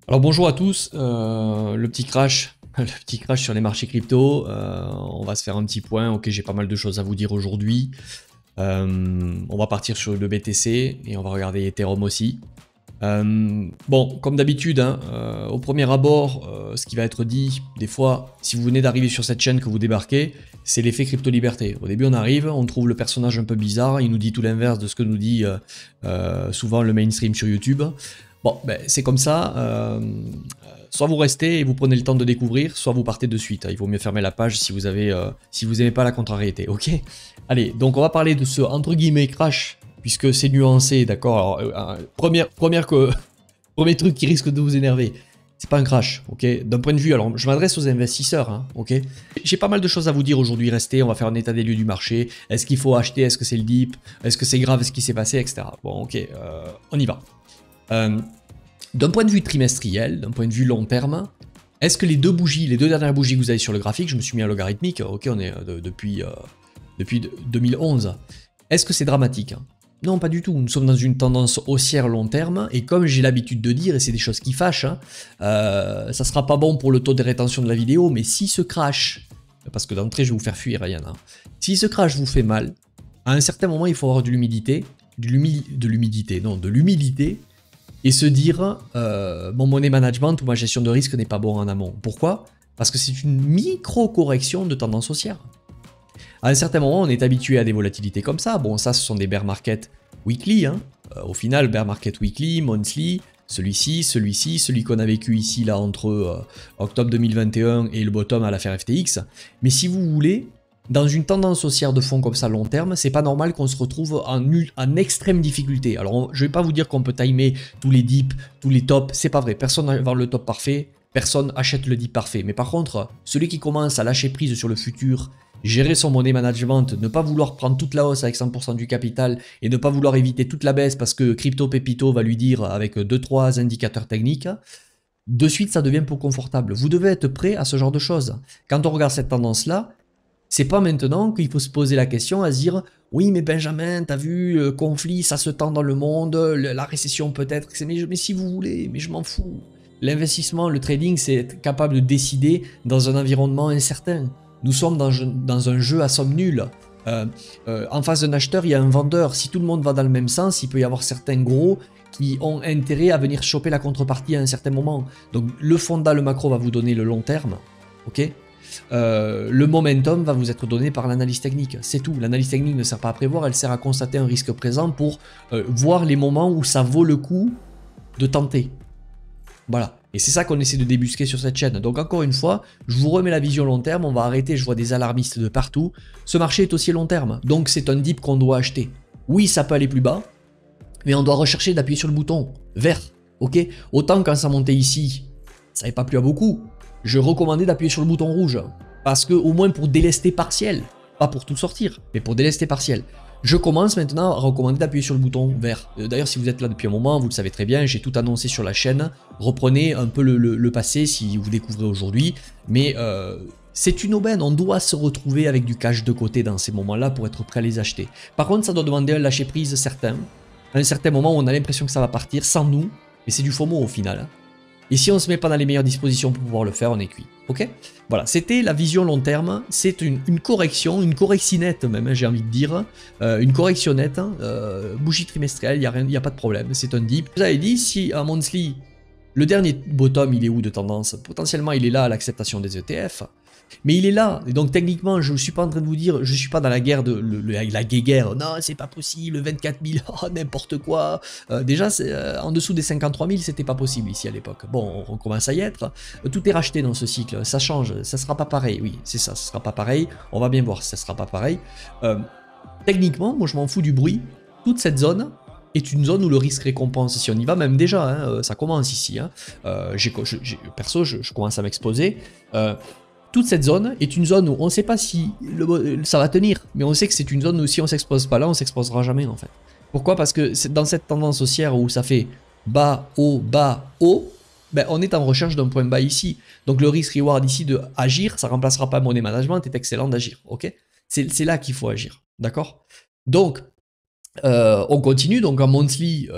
Alors bonjour à tous, le petit crash, le petit crash sur les marchés crypto, on va se faire un petit point. Ok, j'ai pas mal de choses à vous dire aujourd'hui. On va partir sur le BTC et on va regarder Ethereum aussi. Bon, comme d'habitude, hein, au premier abord, ce qui va être dit, des fois, si vous venez d'arriver sur cette chaîne que vous débarquez, c'est l'effet crypto-liberté. Au début, on arrive, on trouve le personnage un peu bizarre, il nous dit tout l'inverse de ce que nous dit souvent le mainstream sur YouTube. Bon, ben, c'est comme ça. Soit vous restez et vous prenez le temps de découvrir, soit vous partez de suite. Il vaut mieux fermer la page si vous avez, si vous aimez pas la contrariété, ok? Allez, donc on va parler de ce entre guillemets crash, puisque c'est nuancé, d'accord? Alors, premier truc qui risque de vous énerver, c'est pas un crash, ok? D'un point de vue, alors je m'adresse aux investisseurs, hein, ok? J'ai pas mal de choses à vous dire aujourd'hui, restez, on va faire un état des lieux du marché. Est-ce qu'il faut acheter? Est-ce que c'est le dip? Est-ce que c'est grave ce qui s'est passé, etc. Bon, ok, on y va. D'un point de vue trimestriel, d'un point de vue long terme, est-ce que les deux dernières bougies que vous avez sur le graphique, je me suis mis à logarithmique, ok, on est depuis 2011, est-ce que c'est dramatique? Non, pas du tout. Nous sommes dans une tendance haussière long terme, et comme j'ai l'habitude de dire, et c'est des choses qui fâchent, hein, ça sera pas bon pour le taux de rétention de la vidéo, mais si ce crash, parce que d'entrée je vais vous faire fuir, Ryan, hein, si ce crash vous fait mal, à un certain moment il faut avoir de l'humidité, et se dire mon money management ou ma gestion de risque n'est pas bon en amont. Pourquoi? Parce que c'est une micro-correction de tendance haussière. À un certain moment, on est habitué à des volatilités comme ça. Bon, ça, ce sont des bear market weekly. Hein. Au final, bear market weekly, monthly, celui-ci, celui qu'on a vécu ici là entre octobre 2021 et le bottom à l'affaire FTX. Mais si vous voulez, dans une tendance haussière de fond comme ça long terme, c'est pas normal qu'on se retrouve en extrême difficulté. Alors, je vais pas vous dire qu'on peut timer tous les dips, tous les tops, c'est pas vrai. Personne va vendre le top parfait, personne achète le dip parfait. Mais par contre, celui qui commence à lâcher prise sur le futur, gérer son money management, ne pas vouloir prendre toute la hausse avec 100% du capital et ne pas vouloir éviter toute la baisse parce que Crypto Pépito va lui dire avec 2-3 indicateurs techniques, de suite ça devient peu confortable. Vous devez être prêt à ce genre de choses. Quand on regarde cette tendance-là, c'est pas maintenant qu'il faut se poser la question à se dire oui mais Benjamin, t'as vu, le conflit, ça se tend dans le monde, la récession peut-être, mais si vous voulez, mais je m'en fous. L'investissement, le trading, c'est être capable de décider dans un environnement incertain. Nous sommes dans un jeu à somme nulle. En face d'un acheteur, il y a un vendeur. Si tout le monde va dans le même sens, il peut y avoir certains gros qui ont intérêt à venir choper la contrepartie à un certain moment. Donc le fonda, le macro va vous donner le long terme, ok? Le momentum va vous être donné par l'analyse technique, c'est tout. L'analyse technique ne sert pas à prévoir, elle sert à constater un risque présent pour voir les moments où ça vaut le coup de tenter. Voilà, et c'est ça qu'on essaie de débusquer sur cette chaîne. Donc encore une fois, je vous remets la vision long terme, on va arrêter, je vois des alarmistes de partout. Ce marché est aussi long terme, donc c'est un dip qu'on doit acheter. Oui, ça peut aller plus bas, mais on doit rechercher d'appuyer sur le bouton vert, ok? Autant quand ça montait ici, ça n'avait pas plu à beaucoup, je recommandais d'appuyer sur le bouton rouge. Parce que, au moins pour délester partiel, pas pour tout sortir, mais pour délester partiel. Je commence maintenant à recommander d'appuyer sur le bouton vert. D'ailleurs, si vous êtes là depuis un moment, vous le savez très bien, j'ai tout annoncé sur la chaîne. Reprenez un peu le passé si vous découvrez aujourd'hui. Mais c'est une aubaine, on doit se retrouver avec du cash de côté dans ces moments-là pour être prêt à les acheter. Par contre, ça doit demander un lâcher prise certain. À un certain moment, on a l'impression que ça va partir sans nous, mais c'est du FOMO au final. Hein. Et si on ne se met pas dans les meilleures dispositions pour pouvoir le faire, on est cuit. Ok? Voilà, c'était la vision long terme. C'est une correction, une correctionnette même, hein, j'ai envie de dire. Une correctionnette, hein, bougie trimestrielle, il n'y a pas de problème, c'est un dip. Vous avez dit, si un monthly, le dernier bottom, il est où de tendance? Potentiellement, il est là à l'acceptation des ETF. Mais il est là, et donc techniquement, je ne suis pas en train de vous dire, je ne suis pas dans la guerre de la guéguerre, non, c'est pas possible, 24 000, oh, n'importe quoi. Déjà, en dessous des 53 000, c'était pas possible ici à l'époque. Bon, on commence à y être. Tout est racheté dans ce cycle, ça change, ça sera pas pareil, oui, c'est ça, ça sera pas pareil. On va bien voir si ça sera pas pareil. Techniquement, moi je m'en fous du bruit, toute cette zone est une zone où le risque récompense, si on y va même déjà, hein, ça commence ici. Hein. Perso, je commence à m'exposer. Toute cette zone est une zone où on ne sait pas si ça va tenir, mais on sait que c'est une zone où si on s'expose pas là, on s'exposera jamais en fait. Pourquoi? Parce que c'est dans cette tendance haussière où ça fait bas, haut, ben on est en recherche d'un point bas ici. Donc le risk reward ici de agir, ça remplacera pas money management, est excellent d'agir, ok? C'est là qu'il faut agir, d'accord? Donc, On continue, donc en monthly,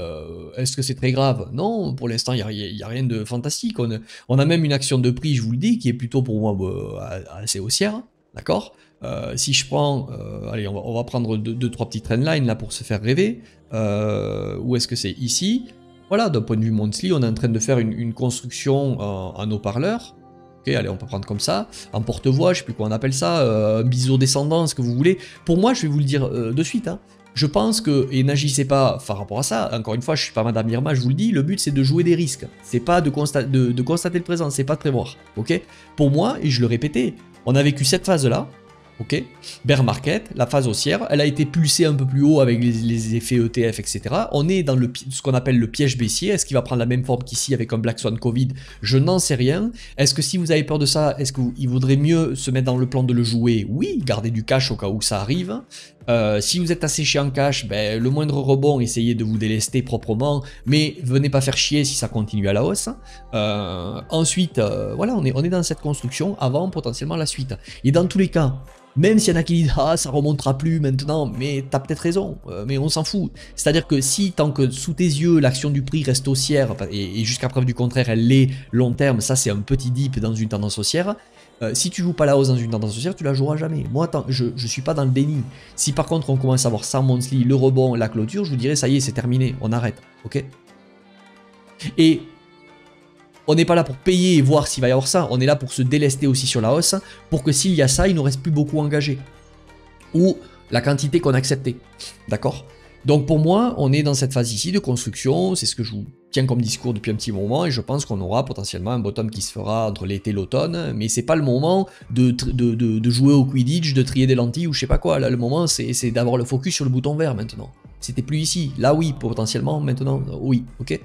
est-ce que c'est très grave? Non, pour l'instant, il n'y a rien de fantastique. On a même une action de prix, je vous le dis, qui est plutôt pour moi assez haussière, d'accord? Si je prends, allez, on va prendre deux, trois petites trendlines là pour se faire rêver. Où est-ce que c'est? Ici. Voilà, d'un point de vue monthly, on est en train de faire une construction en haut-parleur. Ok, allez, on peut prendre comme ça, en porte-voix, je sais plus quoi on appelle ça, biseau descendant, ce que vous voulez. Pour moi, je vais vous le dire de suite, hein. Je pense que, et n'agissez pas par rapport à ça, encore une fois, je suis pas Madame Irma, je vous le dis, le but c'est de jouer des risques. C'est pas de constater le présent, c'est pas de prévoir, ok? Pour moi, et je le répétais, on a vécu cette phase-là, ok? Bear market, la phase haussière, elle a été pulsée un peu plus haut avec les effets ETF, etc. On est dans ce qu'on appelle le piège baissier. Est-ce qu'il va prendre la même forme qu'ici avec un Black Swan Covid? Je n'en sais rien. Est-ce que si vous avez peur de ça, est-ce qu'il vaudrait mieux se mettre dans le plan de le jouer? Oui, garder du cash au cas où ça arrive. Si vous êtes asséché en cash, ben, le moindre rebond, essayez de vous délester proprement, mais venez pas faire chier si ça continue à la hausse. Ensuite, voilà, on est dans cette construction avant potentiellement la suite. Et dans tous les cas, même s'il y en a qui disent « Ah, ça remontera plus maintenant », mais t'as peut-être raison, mais on s'en fout. C'est-à-dire que si, tant que sous tes yeux, l'action du prix reste haussière, et jusqu'à preuve du contraire, elle l'est long terme, ça c'est un petit dip dans une tendance haussière, si tu joues pas la hausse dans une tendance haussière, tu la joueras jamais. Moi, je suis pas dans le déni. Si par contre on commence à voir ça monthly, le rebond, la clôture, je vous dirais ça y est, c'est terminé, on arrête, ok? Et on n'est pas là pour payer et voir s'il va y avoir ça, on est là pour se délester aussi sur la hausse, pour que s'il y a ça, il ne nous reste plus beaucoup engagé. Ou la quantité qu'on a acceptée, d'accord? Donc pour moi, on est dans cette phase ici de construction, c'est ce que je vous tiens comme discours depuis un petit moment, et je pense qu'on aura potentiellement un bottom qui se fera entre l'été et l'automne, mais c'est pas le moment de jouer au Quidditch, de trier des lentilles ou je sais pas quoi, là le moment c'est d'avoir le focus sur le bouton vert maintenant. C'était plus ici, là oui, potentiellement, maintenant oui, ok?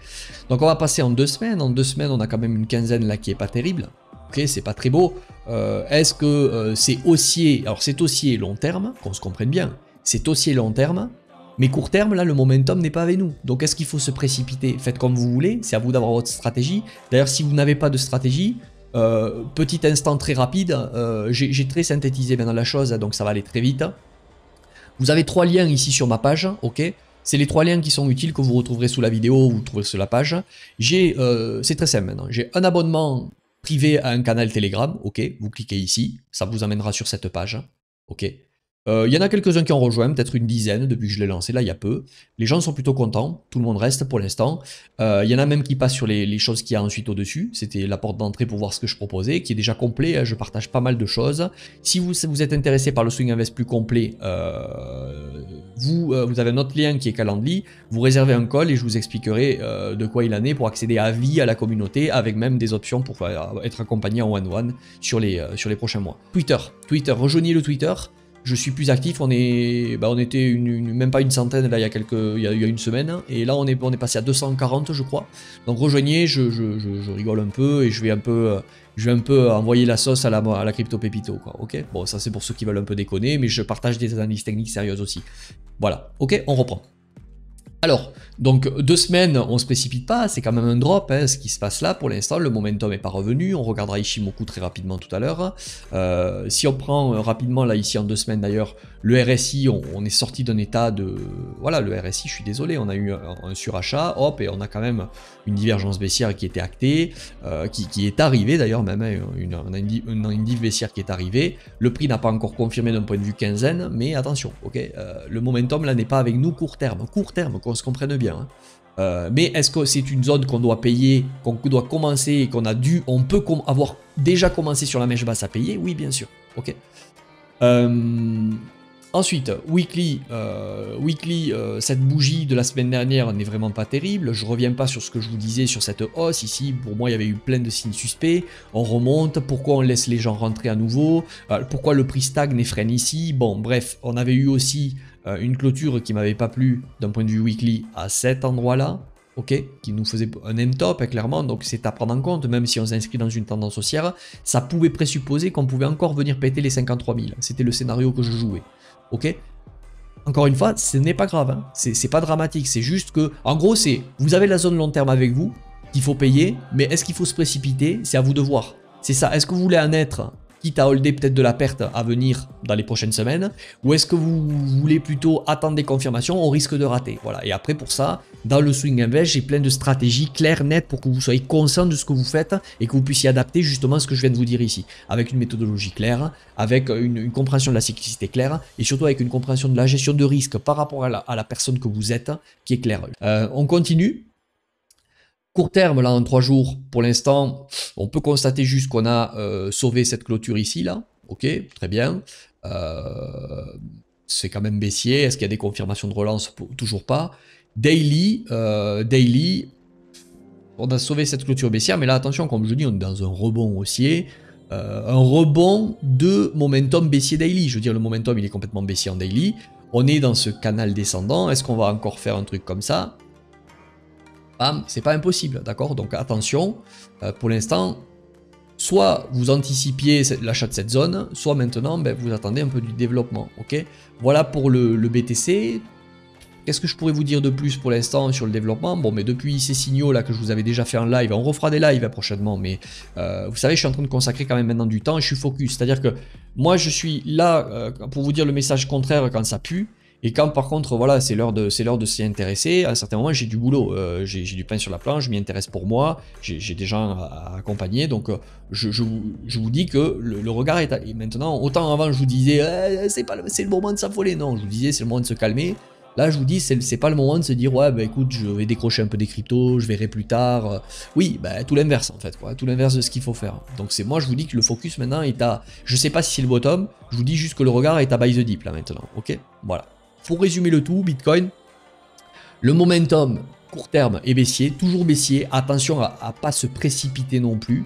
Donc on va passer en 2 semaines, on a quand même une quinzaine là qui est pas terrible, ok, c'est pas très beau. Est-ce que c'est haussier, alors c'est haussier long terme, qu'on se comprenne bien, c'est haussier long terme, mais court terme, là, le momentum n'est pas avec nous. Donc, est-ce qu'il faut se précipiter? Faites comme vous voulez, c'est à vous d'avoir votre stratégie. D'ailleurs, si vous n'avez pas de stratégie, petit instant très rapide, j'ai très synthétisé maintenant la chose, donc ça va aller très vite. Vous avez 3 liens ici sur ma page, ok? C'est les 3 liens qui sont utiles que vous retrouverez sous la vidéo, vous trouverez sur la page. C'est très simple maintenant, j'ai un abonnement privé à un canal Telegram, ok? Vous cliquez ici, ça vous amènera sur cette page, ok? Il y en a quelques-uns qui ont rejoint, peut-être une dizaine depuis que je l'ai lancé, là il y a peu. Les gens sont plutôt contents, tout le monde reste pour l'instant. Il y en a même qui passent sur les choses qu'il y a ensuite au-dessus. C'était la porte d'entrée pour voir ce que je proposais, qui est déjà complet, je partage pas mal de choses. Si vous êtes intéressé par le Swing Invest plus complet, vous avez un autre lien qui est Calendly, vous réservez un call et je vous expliquerai de quoi il en est pour accéder à vie à la communauté, avec même des options pour être accompagné en one-one sur les prochains mois. Twitter, rejoignez le Twitter. Je suis plus actif, on était même pas une centaine là il y a une semaine, et là on est passé à 240 je crois. Donc rejoignez, je rigole un peu et je vais un peu envoyer la sauce à la crypto pépito quoi, ok? Bon ça c'est pour ceux qui veulent un peu déconner, mais je partage des analyses techniques sérieuses aussi. Voilà, ok, on reprend. Alors, donc 2 semaines, on se précipite pas, c'est quand même un drop, hein, ce qui se passe là pour l'instant, le momentum n'est pas revenu, on regardera Ishimoku très rapidement tout à l'heure. Si on prend rapidement là ici en 2 semaines d'ailleurs, le RSI, on est sorti d'un état de... Voilà, le RSI, je suis désolé, on a eu un surachat, hop, et on a quand même une divergence baissière qui était actée, qui est arrivée d'ailleurs même, hein, une div baissière qui est arrivée. Le prix n'a pas encore confirmé d'un point de vue quinzaine, mais attention, ok, le momentum là n'est pas avec nous court terme, qu'on se comprenne bien. Hein. Mais est-ce que c'est une zone qu'on doit payer, qu'on doit commencer et on peut avoir déjà commencé sur la mèche basse à payer? Oui, bien sûr. Ok. Ensuite, weekly, cette bougie de la semaine dernière n'est vraiment pas terrible. Je reviens pas sur ce que je vous disais sur cette hausse ici. Pour moi, il y avait eu plein de signes suspects. On remonte. Pourquoi on laisse les gens rentrer à nouveau? Pourquoi le prix stagne et freine ici? Bon, bref, on avait eu aussi une clôture qui m'avait pas plu d'un point de vue weekly à cet endroit-là. Ok, qui nous faisait un end-top, clairement, donc c'est à prendre en compte, même si on s'inscrit dans une tendance haussière, ça pouvait présupposer qu'on pouvait encore venir péter les 53 000. C'était le scénario que je jouais. Ok. Encore une fois, ce n'est pas grave, hein. C'est pas dramatique, c'est juste que, en gros, vous avez la zone long terme avec vous, qu'il faut payer, mais est-ce qu'il faut se précipiter? C'est à vous de voir. C'est ça, est-ce que vous voulez en être quitte à holder peut-être de la perte à venir dans les prochaines semaines, ou est-ce que vous voulez plutôt attendre des confirmations au risque de rater? Voilà. Et après pour ça, dans le Swing Invest, j'ai plein de stratégies claires, nettes, pour que vous soyez conscient de ce que vous faites et que vous puissiez adapter justement ce que je viens de vous dire ici, avec une méthodologie claire, avec une compréhension de la cyclicité claire, et surtout avec une compréhension de la gestion de risque par rapport à la personne que vous êtes, qui est claire. On continue. Court terme, là, en 3 jours, pour l'instant, on peut constater juste qu'on a sauvé cette clôture ici, là. Ok, très bien. C'est quand même baissier. Est-ce qu'il y a des confirmations de relance? Toujours pas. Daily, on a sauvé cette clôture baissière, mais là, attention, comme je dis, on est dans un rebond haussier. Un rebond de momentum baissier daily. Je veux dire, le momentum, il est complètement baissier en daily. On est dans ce canal descendant. Est-ce qu'on va encore faire un truc comme ça? C'est pas impossible, d'accord? Donc attention, pour l'instant, soit vous anticipiez l'achat de cette zone, soit maintenant, vous attendez un peu du développement, ok? Voilà pour le BTC. Qu'est-ce que je pourrais vous dire de plus pour l'instant sur le développement? Bon, mais depuis ces signaux là que je vous avais déjà fait en live, on refera des lives prochainement, mais vous savez, je suis en train de consacrer quand même maintenant du temps et je suis focus. C'est-à-dire que moi, je suis là pour vous dire le message contraire quand ça pue. Et quand par contre, voilà, c'est l'heure de s'y intéresser, à un certain moment, j'ai du boulot, j'ai du pain sur la planche, je m'y intéresse pour moi, j'ai des gens à accompagner, donc je vous dis que le regard est et maintenant, autant avant je vous disais, c'est le moment de s'affoler, non, je vous disais, c'est le moment de se calmer. Là, je vous dis, c'est pas le moment de se dire, ouais, bah écoute, je vais décrocher un peu des cryptos, je verrai plus tard. Oui, bah tout l'inverse en fait, quoi, tout l'inverse de ce qu'il faut faire. Donc c'est moi, je vous dis que le focus maintenant est à, je sais pas si c'est le bottom, je vous dis juste que le regard est à buy the dip là maintenant, ok? Voilà. Pour résumer le tout, Bitcoin, le momentum court terme est baissier, toujours baissier. Attention à pas se précipiter non plus.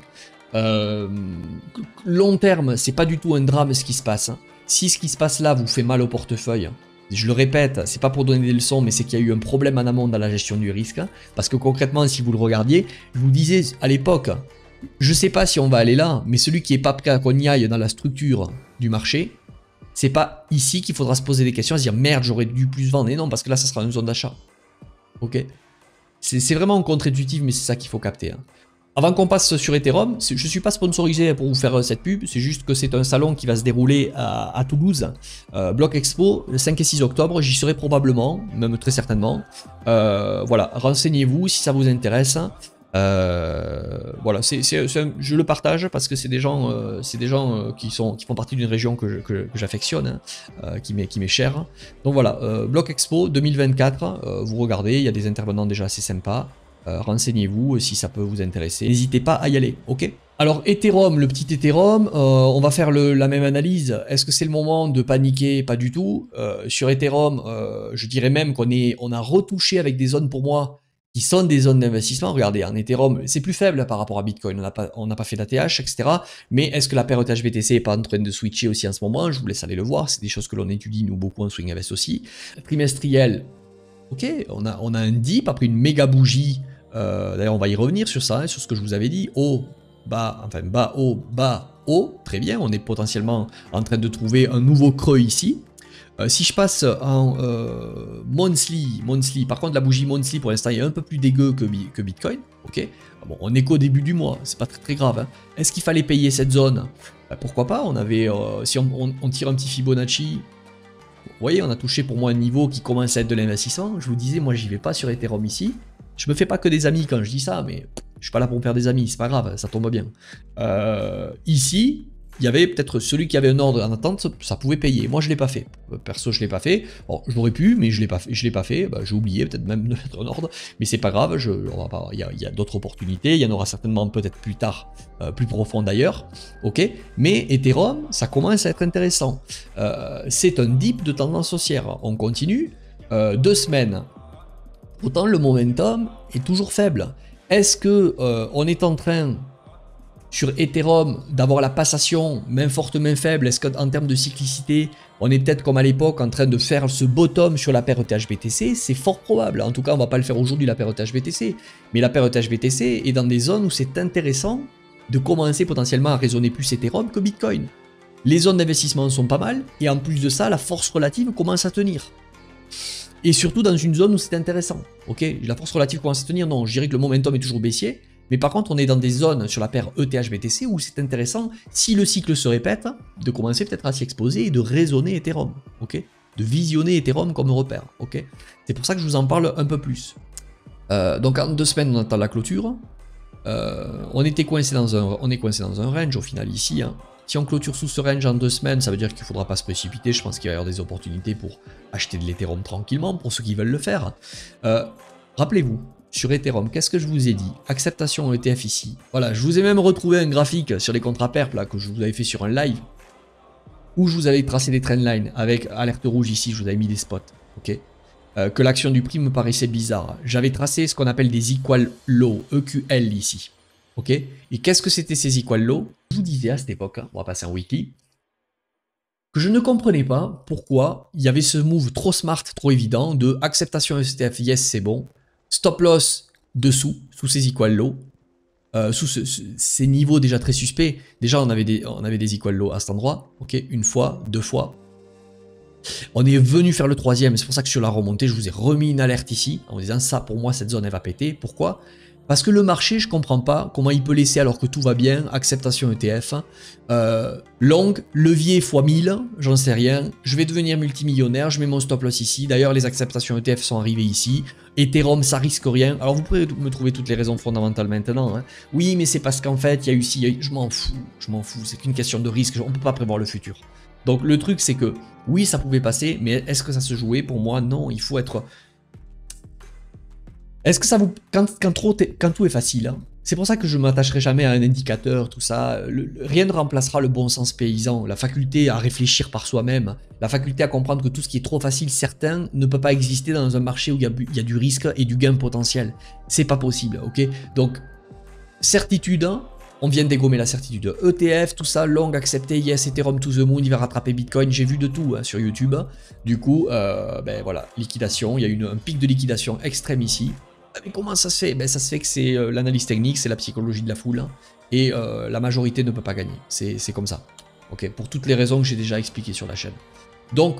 Long terme, c'est pas du tout un drame ce qui se passe. Si ce qui se passe là vous fait mal au portefeuille, je le répète, c'est pas pour donner des leçons, mais c'est qu'il y a eu un problème en amont dans la gestion du risque. Parce que concrètement, si vous le regardiez, je vous disais à l'époque, je sais pas si on va aller là, mais celui qui est pas prêt qu'on y aille dans la structure du marché, c'est pas ici qu'il faudra se poser des questions, à se dire merde, j'aurais dû plus vendre. Et non, parce que là, ça sera une zone d'achat. Ok? C'est vraiment contre-intuitif, mais c'est ça qu'il faut capter. Hein. Avant qu'on passe sur Ethereum, je ne suis pas sponsorisé pour vous faire cette pub, c'est juste que c'est un salon qui va se dérouler à Toulouse, Block Expo, le 5 et 6 octobre, j'y serai probablement, même très certainement. Voilà, renseignez-vous si ça vous intéresse. Voilà, je le partage parce que c'est des gens, qui font partie d'une région que j'affectionne, hein, qui m'est chère. Donc voilà, Block Expo 2024, vous regardez, il y a des intervenants déjà assez sympas. Renseignez-vous si ça peut vous intéresser. N'hésitez pas à y aller, ok? Alors Ethereum, le petit Ethereum, on va faire la même analyse. Est-ce que c'est le moment de paniquer? Pas du tout. Sur Ethereum, je dirais même on a retouché avec des zones pour moi qui sont des zones d'investissement. Regardez, en Ethereum, c'est plus faible par rapport à Bitcoin, on n'a pas fait d'ATH, etc. Mais est-ce que la paire ETH-BTC n'est pas en train de switcher aussi en ce moment? Je vous laisse aller le voir, c'est des choses que l'on étudie, nous, beaucoup en Swing Invest aussi. Trimestriel, ok, on a un dip, après une méga bougie, d'ailleurs on va y revenir sur ça, hein, sur ce que je vous avais dit, haut, bas, enfin bas, haut, très bien, on est potentiellement en train de trouver un nouveau creux ici. Si je passe en monthly, par contre la bougie monthly pour l'instant est un peu plus dégueu que Bitcoin, ok. Bon, on est qu'au début du mois, c'est pas très grave. Hein. Est-ce qu'il fallait payer cette zone? Pourquoi pas, on avait, si on tire un petit Fibonacci, vous voyez, on a touché pour moi un niveau qui commence à être de l'investissement. Je vous disais, moi j'y vais pas sur Ethereum ici. Je me fais pas que des amis quand je dis ça, mais je suis pas là pour me faire des amis, c'est pas grave, ça tombe bien. Ici, il y avait peut-être celui qui avait un ordre en attente, ça pouvait payer. Moi, je l'ai pas fait. Perso, je l'ai pas fait. Bon, je l'aurais pu, mais je l'ai pas fait. Bah, j'ai oublié peut-être même de mettre un ordre, mais c'est pas grave. Il y a d'autres opportunités. Il y en aura certainement peut-être plus tard, plus profond d'ailleurs. Ok. Mais Ethereum, ça commence à être intéressant. C'est un dip de tendance haussière. On continue. 2 semaines. Pourtant, le momentum est toujours faible. Est-ce que on est en train sur Ethereum d'avoir la passation main forte, main faible? Est-ce qu'en termes de cyclicité, on est peut-être comme à l'époque en train de faire ce bottom sur la paire ETH-BTC? C'est fort probable. En tout cas, on ne va pas le faire aujourd'hui la paire ETH-BTC. Mais la paire ETH-BTC est dans des zones où c'est intéressant de commencer potentiellement à raisonner plus Ethereum que Bitcoin. Les zones d'investissement sont pas mal. Et en plus de ça, la force relative commence à tenir. Et surtout dans une zone où c'est intéressant. Ok, la force relative commence à tenir, non, je dirais que le momentum est toujours baissier, Mais par contre, on est dans des zones sur la paire ETH-BTC où c'est intéressant, si le cycle se répète, de commencer peut-être à s'y exposer et de raisonner Ethereum, ok? De visionner Ethereum comme repère, ok? C'est pour ça que je vous en parle un peu plus. Donc en 2 semaines, on attend la clôture. On est coincé dans un range au final ici, hein. Si on clôture sous ce range en 2 semaines, ça veut dire qu'il ne faudra pas se précipiter. Je pense qu'il va y avoir des opportunités pour acheter de l'Ethereum tranquillement, pour ceux qui veulent le faire. Rappelez-vous, sur Ethereum, qu'est-ce que je vous ai dit? Acceptation ETF ici. Voilà, je vous ai même retrouvé un graphique sur les contrats perp là, que je vous avais fait sur un live, où je vous avais tracé des trendlines avec alerte rouge ici, je vous avais mis des spots. Ok, que l'action du prix me paraissait bizarre. J'avais tracé ce qu'on appelle des equal low, EQL ici. Ok, et qu'est-ce que c'était ces equal low? Je vous disais à cette époque, hein, on va passer en weekly, que je ne comprenais pas pourquoi il y avait ce move trop smart, trop évident de acceptation ETF, yes c'est bon, stop loss dessous, sous ces equal low, sous ces niveaux déjà très suspects. Déjà on avait des equal low à cet endroit, ok, une fois, 2 fois. On est venu faire le 3e, c'est pour ça que sur la remontée, je vous ai remis une alerte ici, en disant ça pour moi cette zone elle va péter. Pourquoi? Parce que le marché, je comprends pas comment il peut laisser alors que tout va bien, acceptation ETF, long, levier x 1000, j'en sais rien, je vais devenir multimillionnaire, je mets mon stop loss ici, d'ailleurs les acceptations ETF sont arrivées ici, Ethereum ça risque rien, alors vous pouvez me trouver toutes les raisons fondamentales maintenant, hein. Oui mais c'est parce qu'en fait il y a eu ci, je m'en fous, c'est qu'une question de risque, on peut pas prévoir le futur. Donc le truc c'est que, oui ça pouvait passer, mais est-ce que ça se jouait? Pour moi non, il faut être... Est-ce que ça vous... Quand tout est facile, hein, c'est pour ça que je ne m'attacherai jamais à un indicateur, tout ça. Rien ne remplacera le bon sens paysan, la faculté à réfléchir par soi-même, la faculté à comprendre que tout ce qui est trop facile, certain, ne peut pas exister dans un marché où il y a du risque et du gain potentiel. C'est pas possible, ok? Donc, certitude, on vient de dégommer la certitude. ETF, tout ça, long accepté, yes, Ethereum to the moon, il va rattraper Bitcoin, j'ai vu de tout hein, sur YouTube. Du coup, ben voilà, liquidation, il y a eu un pic de liquidation extrême ici. Mais comment ça se fait? Ben, ça se fait que c'est l'analyse technique, c'est la psychologie de la foule, hein, et la majorité ne peut pas gagner. C'est comme ça. Ok, pour toutes les raisons que j'ai déjà expliquées sur la chaîne. Donc,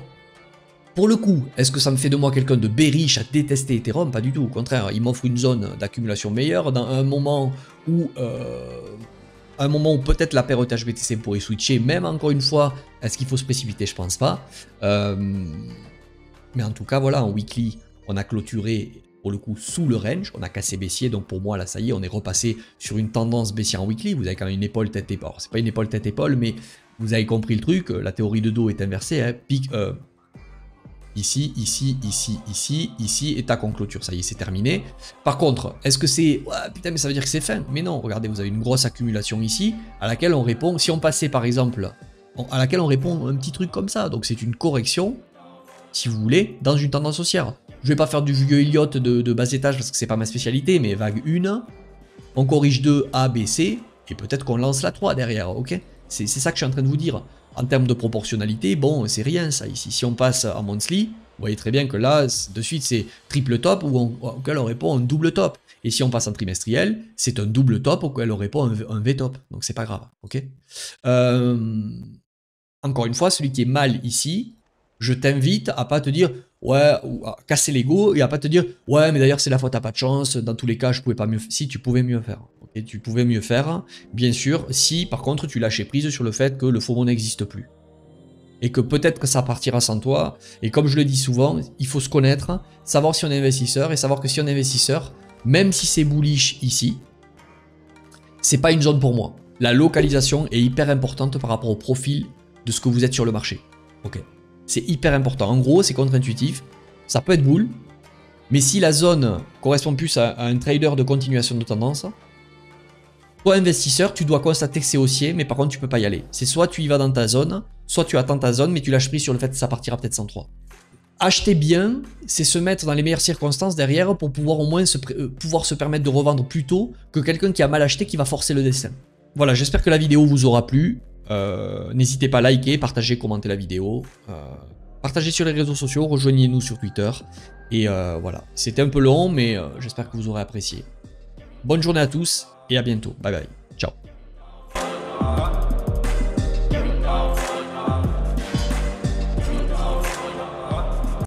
pour le coup, est-ce que ça me fait de moi quelqu'un de bearish à détester Ethereum? Pas du tout. Au contraire, il m'offre une zone d'accumulation meilleure dans un moment où peut-être la paire ETH-BTC pourrait switcher. Même encore une fois, est-ce qu'il faut se précipiter? Je pense pas. Mais en tout cas, voilà, en weekly, on a clôturé pour le coup sous le range, on a cassé baissier, donc pour moi là ça y est, on est repassé sur une tendance baissière en weekly. Vous avez quand même une épaule tête épaule, c'est pas une épaule tête épaule, mais vous avez compris le truc, la théorie de dos est inversée, hein. Pic ici, ici, ici, ici, ici, et tac, on clôture, ça y est, c'est terminé. Par contre, est-ce que c'est... Ouais, putain, mais ça veut dire que c'est fin? Mais non, regardez, vous avez une grosse accumulation ici, à laquelle on répond, si on passait par exemple, à laquelle on répond un petit truc comme ça, donc c'est une correction, si vous voulez, dans une tendance haussière. Je vais pas faire du vieux Elliott de bas étage parce que c'est pas ma spécialité, mais vague 1, on corrige 2, A, B, C, et peut-être qu'on lance la 3 derrière, ok? C'est ça que je suis en train de vous dire. En termes de proportionnalité, bon, c'est rien ça ici. Si on passe en monthly, vous voyez très bien que là, de suite, c'est triple top auquel on répond un double top. Et si on passe en trimestriel, c'est un double top auquel on répond un V top. Donc c'est pas grave, ok? Encore une fois, celui qui est mal ici, je t'invite à pas te dire ouais, ou à casser l'ego et à pas te dire ouais, mais d'ailleurs c'est la faute à pas de chance, dans tous les cas je pouvais pas mieux faire. Si, tu pouvais mieux faire, okay, tu pouvais mieux faire, bien sûr, si par contre tu lâchais prise sur le fait que le faux monde n'existe plus et que peut-être que ça partira sans toi. Et comme je le dis souvent, il faut se connaître, savoir si on est investisseur et savoir que si on est investisseur, même si c'est bullish ici, c'est pas une zone pour moi. La localisation est hyper importante par rapport au profil de ce que vous êtes sur le marché. Ok. C'est hyper important. En gros, c'est contre-intuitif. Ça peut être bull, mais si la zone correspond plus à un trader de continuation de tendance, toi investisseur, tu dois constater que c'est haussier, mais par contre tu peux pas y aller. C'est soit tu y vas dans ta zone, soit tu attends ta zone, mais tu lâches prise sur le fait que ça partira peut-être 103. Acheter bien, c'est se mettre dans les meilleures circonstances derrière pour pouvoir au moins pouvoir se permettre de revendre plus tôt que quelqu'un qui a mal acheté qui va forcer le destin. Voilà, j'espère que la vidéo vous aura plu. N'hésitez pas à liker, partager, commenter la vidéo, partagez sur les réseaux sociaux, rejoignez-nous sur Twitter, et voilà, c'était un peu long, mais j'espère que vous aurez apprécié. Bonne journée à tous, et à bientôt, bye bye.